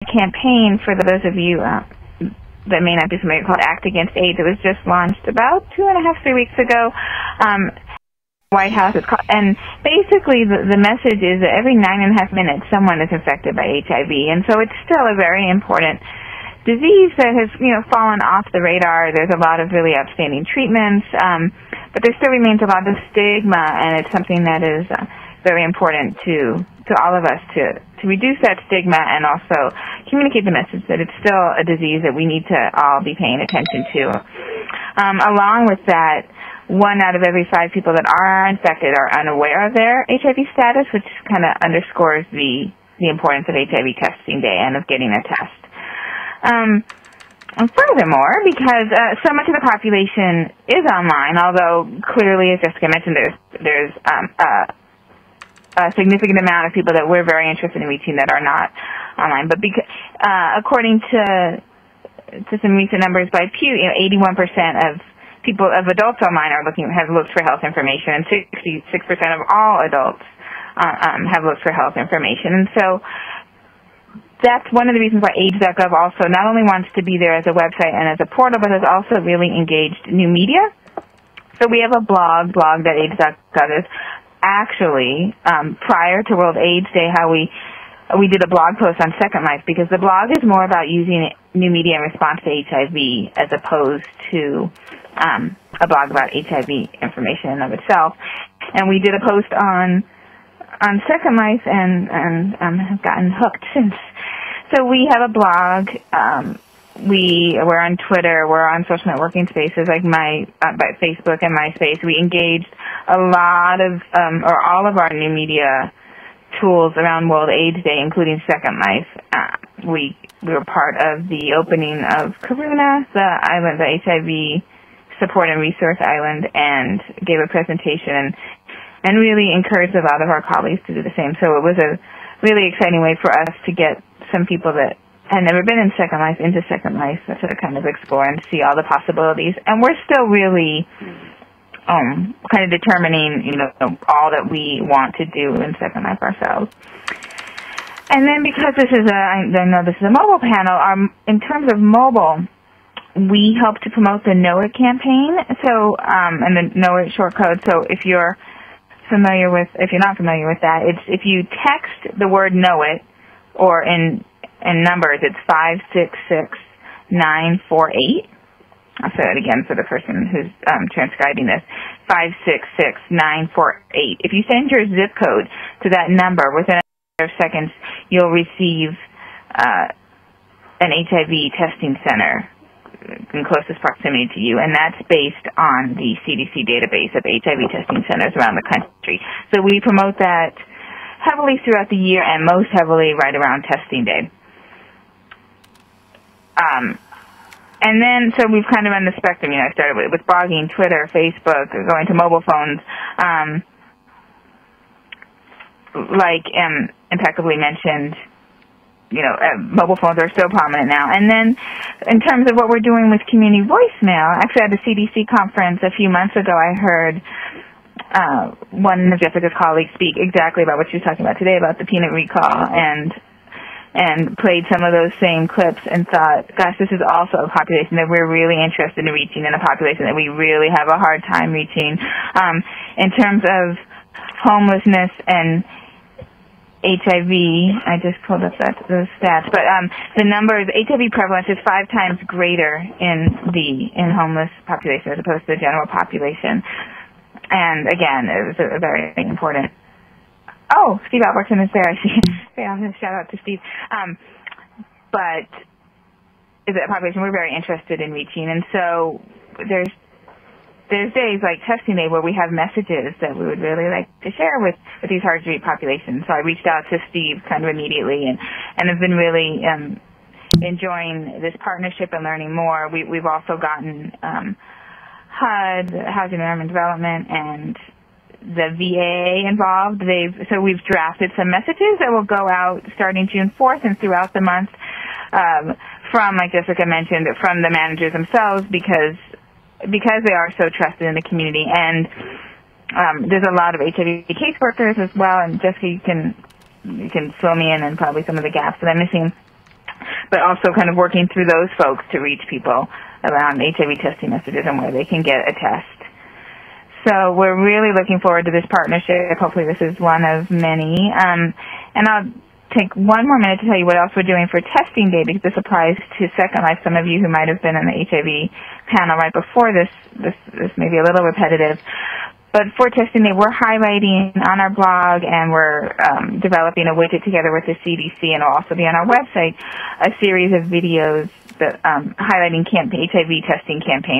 campaign, for those of you that may not be familiar, called Act Against AIDS. It was just launched about 2.5, 3 weeks ago. White House is called, and basically the message is that every 9.5 minutes someone is infected by HIV, and so it's still a very important disease that has fallen off the radar. There's a lot of really outstanding treatments, but there still remains a lot of stigma, and it's something that is very important to all of us to reduce that stigma and also communicate the message that it's still a disease that we need to all be paying attention to. Along with that, 1 out of every 5 people that are infected are unaware of their HIV status, which kind of underscores the importance of HIV testing day and of getting a test. And furthermore, because so much of the population is online, although clearly, as Jessica mentioned, there's a significant amount of people that we're very interested in reaching that are not online. But according to some recent numbers by Pew, 81% of adults online have looked for health information, and 66% of all adults have looked for health information. And so that's one of the reasons why Aids.gov also not only wants to be there as a website and as a portal, but has also really engaged new media. So we have a blog.aids.gov is actually prior to World AIDS Day, how we did a blog post on Second Life, because the blog is more about using new media in response to HIV as opposed to a blog about HIV information in and of itself. And we did a post on Second Life and have gotten hooked since. So we have a blog. We're on Twitter. We're on social networking spaces like Facebook and MySpace. We engaged a lot of or all of our new media tools around World AIDS Day, including Second Life. We were part of the opening of Karuna, the HIV support and resource island, and gave a presentation and really encouraged a lot of our colleagues to do the same. So it was a really exciting way for us to get some people that had never been in Second Life into Second Life to kind of explore and see all the possibilities. And we're still really kind of determining, all that we want to do in Second Life ourselves. And then because I know this is a mobile panel, in terms of mobile, we help to promote the Know It campaign. So, and the Know It short code. So if you're not familiar with that, it's if you text the word Know It, or in numbers, it's 566948. I'll say that again for the person who's transcribing this. 566948. If you send your zip code to that number, within a matter of seconds, you'll receive an HIV testing center in closest proximity to you, and that's based on the CDC database of HIV testing centers around the country. So we promote that heavily throughout the year, and most heavily right around testing day. And then, so we've kind of run the spectrum. I started with blogging, Twitter, Facebook, going to mobile phones. Like impeccably mentioned, mobile phones are so prominent now. And then, in terms of what we're doing with community voicemail, actually at the CDC conference a few months ago, I heard one of Jessica's colleagues speak exactly about what she was talking about today, about the peanut recall, and played some of those same clips and thought, gosh, this is also a population that we're really interested in reaching, and a population that we really have a hard time reaching. In terms of homelessness and HIV, I just pulled up those stats, but the numbers, HIV prevalence is 5 times greater in homeless population as opposed to the general population. And again, it was a very important. Oh, Steve Albertson is there. I see. Yeah, shout out to Steve. But is it a population we're very interested in reaching? And so there's days like testing day where we have messages that we would really like to share with these hard to reach populations. So I reached out to Steve kind of immediately and have been really enjoying this partnership and learning more. We've also gotten HUD, Housing and Urban Development, and the VA involved. So we've drafted some messages that will go out starting June 4th and throughout the month from, like Jessica mentioned, from the managers themselves because they are so trusted in the community. And there's a lot of HIV caseworkers as well. And Jessica, you can fill me in and probably some of the gaps that I'm missing. but also kind of working through those folks to reach people around HIV testing messages and where they can get a test. So we're really looking forward to this partnership. Hopefully this is one of many. And I'll take one more minute to tell you what else we're doing for Testing Day, because this applies to Second Life. Some of you who might have been in the HIV panel right before this may be a little repetitive. But for Testing Day, we're highlighting on our blog, and we're developing a widget together with the CDC, and it'll also be on our website, a series of videos that highlighting HIV testing campaigns.